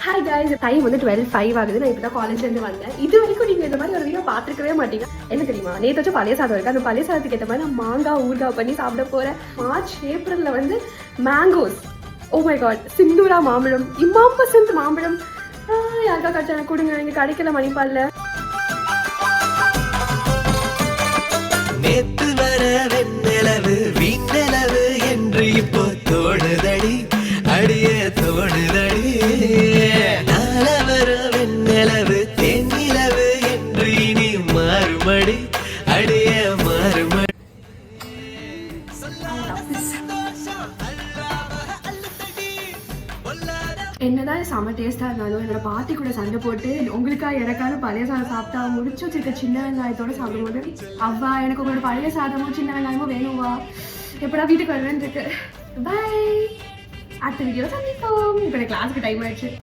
Hi guys, time வந்து 12:05 ஆகுது. நான் இப்போ தான் காலேஜ்லேருந்து வந்தேன். இது வரைக்கும் நீங்கள் இந்த மாதிரி ஒரு வீடியோ பார்த்துருக்கவே மாட்டீங்க. என்ன தெரியுமா, நேற்று வச்சு பழைய சாதம் இருக்குது. அந்த பழைய சாதத்துக்கு ஏற்ற மாதிரி நான் மாங்காய் ஊறுகாய் பண்ணி சாப்பிட போகிறேன். மார்ச் ஏப்ரலில் வந்து மேங்கோஸ், ஓ மை காட், சிந்தூரா மாம்பழம், இம்மாம்பசந்த் மாம்பழம் யாருக்கா கட்சி கொடுங்க, இங்கே கிடைக்கல மணிப்பாலில். நேத்து வர வெண்ணிலவு வீண்ணிலவு என்று இப்போ தோணுதடி, அடிய தோணுதடி. நாள வர வெண்ணிலவு தென்னிலவு என்று இனி மாறுமடி, அடிய மாறுமடி. என்னதான் செம்ம டேஸ்ட்டாக இருந்தாலும் என்னோட பாட்டி கூட சண்டை போட்டு உங்களுக்கா எனக்கான பழைய சாதம் சாப்பிட்டா முடிச்சு வச்சிருக்க சின்ன வெங்காயத்தோடு சாப்பிடும்போது, அவ்வா எனக்கு உங்களோட பழைய சாதமும் சின்ன வெங்காயமும் வேணும்வா, எப்படா வீட்டுக்கு வருவேன்னு இருக்கு. பாய், அடுத்த வீடியோ சந்திப்போம். இப்போ எனக்கு கிளாஸுக்கு டைம் ஆயிடுச்சு.